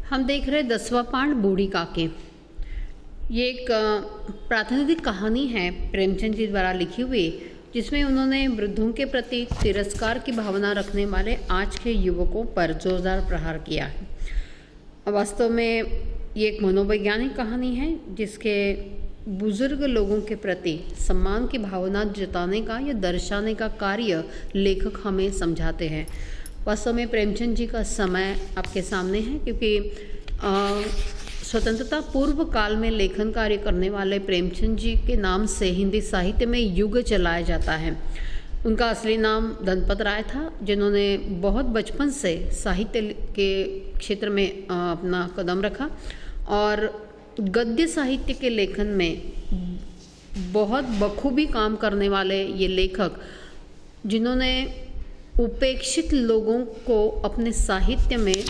हम देख रहे 10वां पाठ बूढ़ी काकी। ये एक प्रातिनिधिक कहानी है प्रेमचंद जी द्वारा लिखी हुई, जिसमें उन्होंने वृद्धों के प्रति तिरस्कार की भावना रखने वाले आज के युवकों पर जोरदार प्रहार किया है। वास्तव में ये एक मनोवैज्ञानिक कहानी है जिसके बुजुर्ग लोगों के प्रति सम्मान की भावना जताने का या दर्शाने का कार्य लेखक हमें समझाते हैं। वास्तव में प्रेमचंद जी का समय आपके सामने है, क्योंकि स्वतंत्रता पूर्व काल में लेखन कार्य करने वाले प्रेमचंद जी के नाम से हिंदी साहित्य में युग चलाया जाता है। उनका असली नाम धनपत राय था, जिन्होंने बहुत बचपन से साहित्य के क्षेत्र में अपना कदम रखा और गद्य साहित्य के लेखन में बहुत बखूबी काम करने वाले ये लेखक, जिन्होंने उपेक्षित लोगों को अपने साहित्य में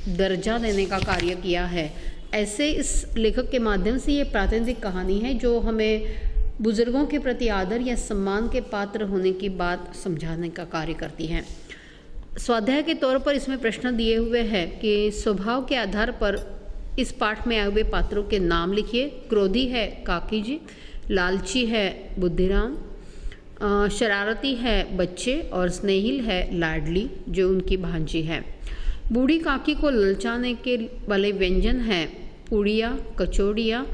दर्जा देने का कार्य किया है। ऐसे इस लेखक के माध्यम से ये प्रातिनिधिक कहानी है जो हमें बुजुर्गों के प्रति आदर या सम्मान के पात्र होने की बात समझाने का कार्य करती है। स्वाध्याय के तौर पर इसमें प्रश्न दिए हुए हैं कि स्वभाव के आधार पर इस पाठ में आए हुए पात्रों के नाम लिखिए। क्रोधी है काकी जी, लालची है बुद्धिराम, शरारती है बच्चे और स्नेहिल है लाडली जो उनकी भांजी है। बूढ़ी काकी को ललचाने के वाले व्यंजन हैं पूड़िया, कचौड़ियाँ,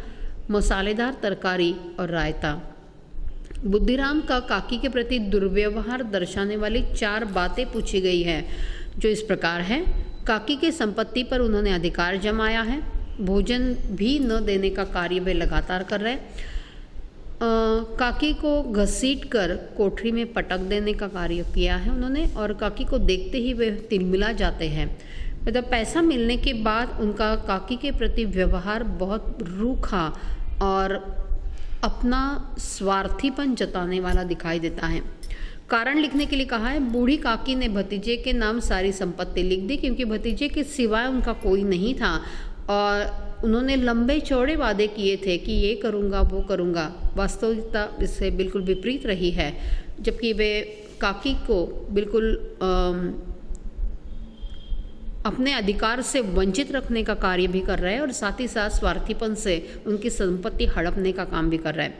मसालेदार तरकारी और रायता। बुद्धिराम का काकी के प्रति दुर्व्यवहार दर्शाने वाली 4 बातें पूछी गई है, जो इस प्रकार है। काकी के संपत्ति पर उन्होंने अधिकार जमाया है, भोजन भी न देने का कार्य वे लगातार कर रहे। काकी को घसीट कर कोठरी में पटक देने का कार्य किया है उन्होंने, और काकी को देखते ही वे तिलमिला जाते हैं। मतलब पैसा मिलने के बाद उनका काकी के प्रति व्यवहार बहुत रूखा और अपना स्वार्थीपन जताने वाला दिखाई देता है। कारण लिखने के लिए कहा है, बूढ़ी काकी ने भतीजे के नाम सारी संपत्ति लिख दी, क्योंकि भतीजे के सिवाय उनका कोई नहीं था और उन्होंने लंबे चौड़े वादे किए थे कि ये करूँगा वो करूँगा। वास्तविकता इससे बिल्कुल विपरीत रही है, जबकि वे काकी को बिल्कुल अपने अधिकार से वंचित रखने का कार्य भी कर रहे हैं और साथ ही साथ स्वार्थीपन से उनकी संपत्ति हड़पने का काम भी कर रहे हैं।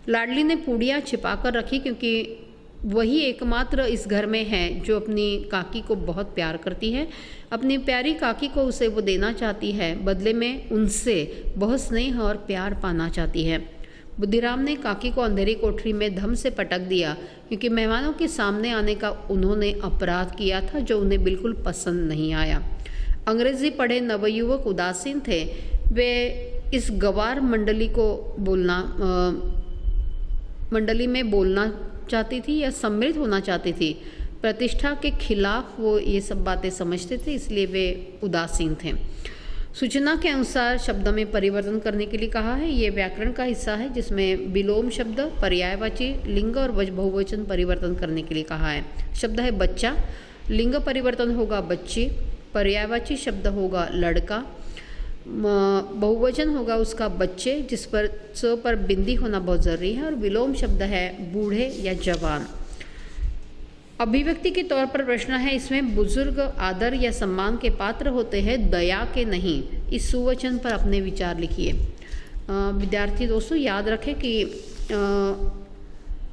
लाडली ने पूड़ियाँ छिपा कर रखी, क्योंकि वही एकमात्र इस घर में है जो अपनी काकी को बहुत प्यार करती है। अपनी प्यारी काकी को उसे वो देना चाहती है, बदले में उनसे बहुत स्नेह और प्यार पाना चाहती है। बुद्धिराम ने काकी को अंधेरी कोठरी में धम से पटक दिया, क्योंकि मेहमानों के सामने आने का उन्होंने अपराध किया था जो उन्हें बिल्कुल पसंद नहीं आया। अंग्रेजी पढ़े नवयुवक उदासीन थे। वे इस गवार मंडली में बोलना चाहती थी या सम्मिलित होना चाहती थी। प्रतिष्ठा के खिलाफ वो ये सब बातें समझते थे, इसलिए वे उदासीन थे। सूचना के अनुसार शब्द में परिवर्तन करने के लिए कहा है। ये व्याकरण का हिस्सा है जिसमें विलोम शब्द, पर्यायवाची, लिंग और बहुवचन परिवर्तन करने के लिए कहा है। शब्द है बच्चा, लिंग परिवर्तन होगा बच्ची, पर्यायवाची शब्द होगा लड़का, बहुवचन होगा उसका बच्चे, जिस पर स पर बिंदी होना बहुत ज़रूरी है, और विलोम शब्द है बूढ़े या जवान। अभिव्यक्ति के तौर पर प्रश्न है, इसमें बुजुर्ग आदर या सम्मान के पात्र होते हैं, दया के नहीं। इस सुवचन पर अपने विचार लिखिए। विद्यार्थी दोस्तों, याद रखें कि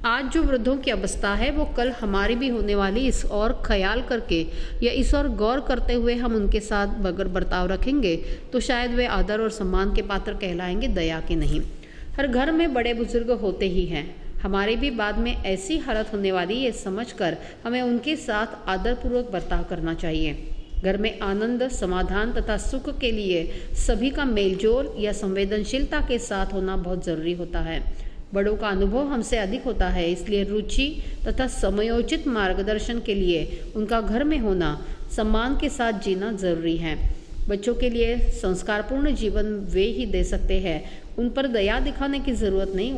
आज जो वृद्धों की अवस्था है वो कल हमारी भी होने वाली, इस और ख्याल करके या इस और गौर करते हुए हम उनके साथ अगर बर्ताव रखेंगे तो शायद वे आदर और सम्मान के पात्र कहलाएंगे, दया के नहीं। हर घर में बड़े बुजुर्ग होते ही हैं, हमारी भी बाद में ऐसी हालत होने वाली, ये समझकर हमें उनके साथ आदरपूर्वक बर्ताव करना चाहिए। घर में आनंद, समाधान तथा सुख के लिए सभी का मेलजोल या संवेदनशीलता के साथ होना बहुत ज़रूरी होता है। बड़ों का अनुभव हमसे अधिक होता है, इसलिए रुचि तथा समयोचित मार्गदर्शन के लिए उनका घर में होना, सम्मान के साथ जीना जरूरी है। बच्चों के लिए संस्कारपूर्ण जीवन वे ही दे सकते हैं। उन पर दया दिखाने की ज़रूरत नहीं,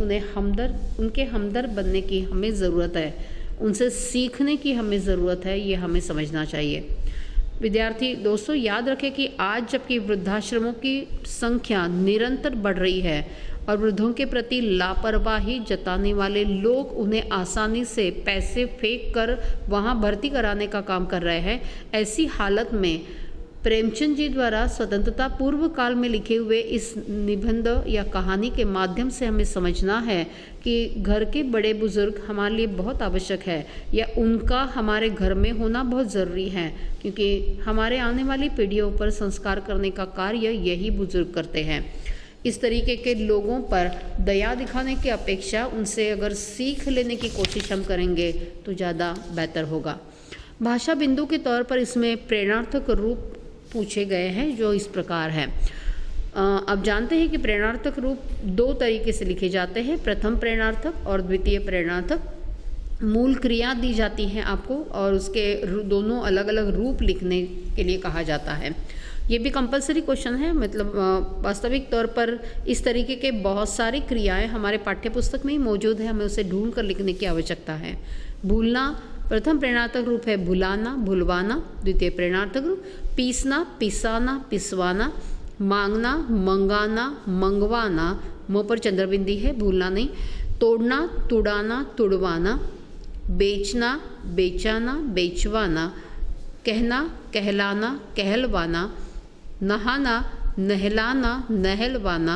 उनके हमदर्द बनने की हमें ज़रूरत है, उनसे सीखने की हमें ज़रूरत है, ये हमें समझना चाहिए। विद्यार्थी दोस्तों, याद रखें कि आज जबकि वृद्धाश्रमों की संख्या निरंतर बढ़ रही है और वृद्धों के प्रति लापरवाही जताने वाले लोग उन्हें आसानी से पैसे फेंक कर वहां भर्ती कराने का काम कर रहे हैं, ऐसी हालत में प्रेमचंद जी द्वारा स्वतंत्रता पूर्व काल में लिखे हुए इस निबंध या कहानी के माध्यम से हमें समझना है कि घर के बड़े बुजुर्ग हमारे लिए बहुत आवश्यक है, या उनका हमारे घर में होना बहुत ज़रूरी है, क्योंकि हमारे आने वाली पीढ़ियों पर संस्कार करने का कार्य यही बुजुर्ग करते हैं। इस तरीके के लोगों पर दया दिखाने की अपेक्षा उनसे अगर सीख लेने की कोशिश हम करेंगे तो ज़्यादा बेहतर होगा। भाषा बिंदु के तौर पर इसमें प्रेरणार्थक रूप पूछे गए हैं जो इस प्रकार है। अब जानते हैं कि प्रेरणार्थक रूप दो तरीके से लिखे जाते हैं, प्रथम प्रेरणार्थक और द्वितीय प्रेरणार्थक। मूल क्रिया दी जाती है आपको और उसके दोनों अलग अलग रूप लिखने के लिए कहा जाता है। ये भी कंपलसरी क्वेश्चन है, मतलब वास्तविक तौर पर इस तरीके के बहुत सारी क्रियाएं हमारे पाठ्य पुस्तक में ही मौजूद है, हमें उसे ढूंढ कर लिखने की आवश्यकता है। भूलना प्रथम प्रेरणार्थक रूप है, भुलाना भुलवाना। द्वितीय प्रेरणार्थक रूप पीसना पिसाना पिसवाना, मांगना मंगाना मंगवाना, मुँह पर चंद्रबिंदी है, भूलना नहीं। तोड़ना तुड़ाना तुड़वाना, बेचना बेचाना बेचवाना, कहना कहलाना कहलवाना, नहाना नहलाना नहलवाना,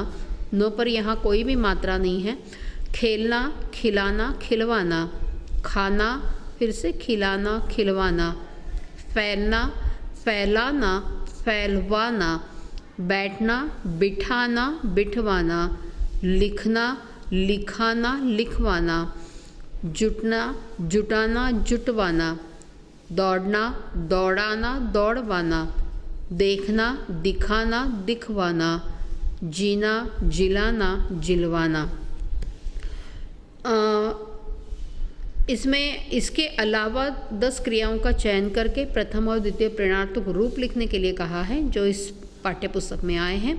नो पर यहाँ कोई भी मात्रा नहीं है। खेलना खिलाना खिलवाना, खाना फिर से खिलाना खिलवाना, फैलना फैलाना फैलवाना, बैठना बिठाना बिठवाना, लिखना लिखाना लिखवाना, जुटना जुटाना जुटवाना, दौड़ना दौड़ाना दौड़वाना, देखना दिखाना दिखवाना, जीना जिलाना जिलवाना। इसमें इसके अलावा 10 क्रियाओं का चयन करके प्रथम और द्वितीय प्रेरणार्थक रूप लिखने के लिए कहा है जो इस पाठ्य पुस्तक में आए हैं।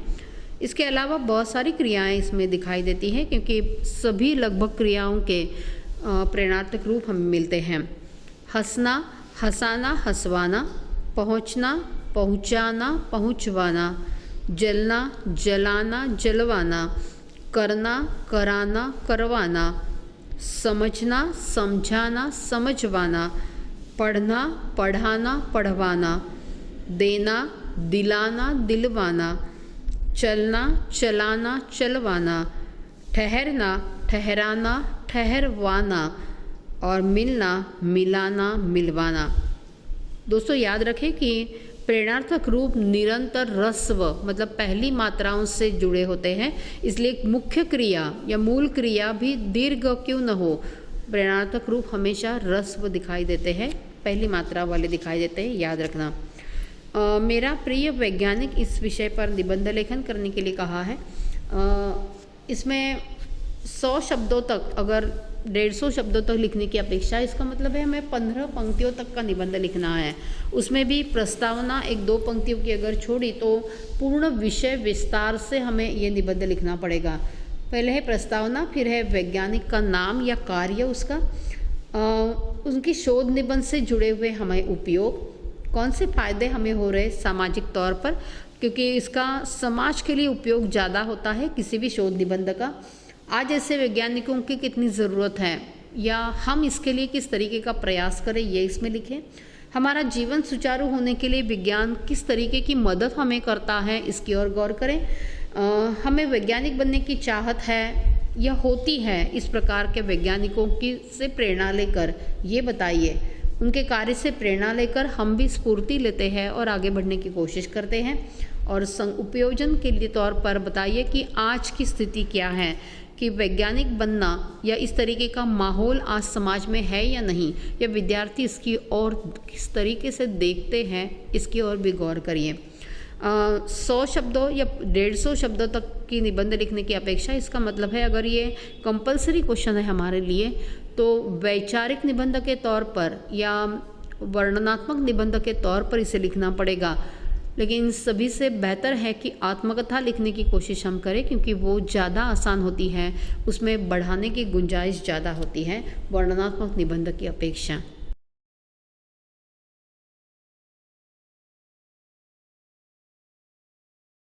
इसके अलावा बहुत सारी क्रियाएं इसमें दिखाई देती हैं, क्योंकि सभी लगभग क्रियाओं के प्रेरणार्थक रूप हमें मिलते हैं। हंसना हंसाना हंसवाना, पहुँचना पहुँचाना पहुँचवाना, जलना जलाना जलवाना, करना कराना करवाना, समझना समझाना समझवाना, पढ़ना पढ़ाना पढ़वाना, देना दिलाना दिलवाना, चलना चलाना चलवाना, ठहरना ठहराना ठहरवाना, और मिलना मिलाना मिलवाना। दोस्तों याद रखें कि प्रेरणार्थक रूप निरंतर ह्रस्व मतलब पहली मात्राओं से जुड़े होते हैं, इसलिए मुख्य क्रिया या मूल क्रिया भी दीर्घ क्यों न हो, प्रेरणार्थक रूप हमेशा ह्रस्व दिखाई देते हैं, पहली मात्रा वाले दिखाई देते हैं, याद रखना। मेरा प्रिय वैज्ञानिक इस विषय पर निबंध लेखन करने के लिए कहा है। इसमें 100 शब्दों तक, अगर 150 शब्दों तक लिखने की अपेक्षा, इसका मतलब है हमें 15 पंक्तियों तक का निबंध लिखना है। उसमें भी प्रस्तावना 1-2 पंक्तियों की अगर छोड़ी तो पूर्ण विषय विस्तार से हमें ये निबंध लिखना पड़ेगा। पहले है प्रस्तावना, फिर है वैज्ञानिक का नाम या कार्य उसका, उनकी शोध निबंध से जुड़े हुए हमें उपयोग, कौन से फायदे हमें हो रहे सामाजिक तौर पर, क्योंकि इसका समाज के लिए उपयोग ज़्यादा होता है किसी भी शोध निबंध का। आज ऐसे वैज्ञानिकों की कितनी ज़रूरत है या हम इसके लिए किस तरीके का प्रयास करें, ये इसमें लिखें। हमारा जीवन सुचारू होने के लिए विज्ञान किस तरीके की मदद हमें करता है, इसकी ओर गौर करें। हमें वैज्ञानिक बनने की चाहत है या होती है, इस प्रकार के वैज्ञानिकों की से प्रेरणा लेकर ये बताइए। उनके कार्य से प्रेरणा लेकर हम भी स्फूर्ति लेते हैं और आगे बढ़ने की कोशिश करते हैं। और उपयोजन के लिए तौर पर बताइए कि आज की स्थिति क्या है, कि वैज्ञानिक बनना या इस तरीके का माहौल आज समाज में है या नहीं, या विद्यार्थी इसकी ओर किस तरीके से देखते हैं, इसकी ओर भी गौर करिए। 100 शब्दों या 150 शब्दों तक की निबंध लिखने की अपेक्षा, इसका मतलब है अगर ये कंपलसरी क्वेश्चन है हमारे लिए तो वैचारिक निबंध के तौर पर या वर्णनात्मक निबंध के तौर पर इसे लिखना पड़ेगा। लेकिन इन सभी से बेहतर है कि आत्मकथा लिखने की कोशिश हम करें, क्योंकि वो ज़्यादा आसान होती है, उसमें बढ़ाने की गुंजाइश ज़्यादा होती है वर्णनात्मक निबंध की अपेक्षा।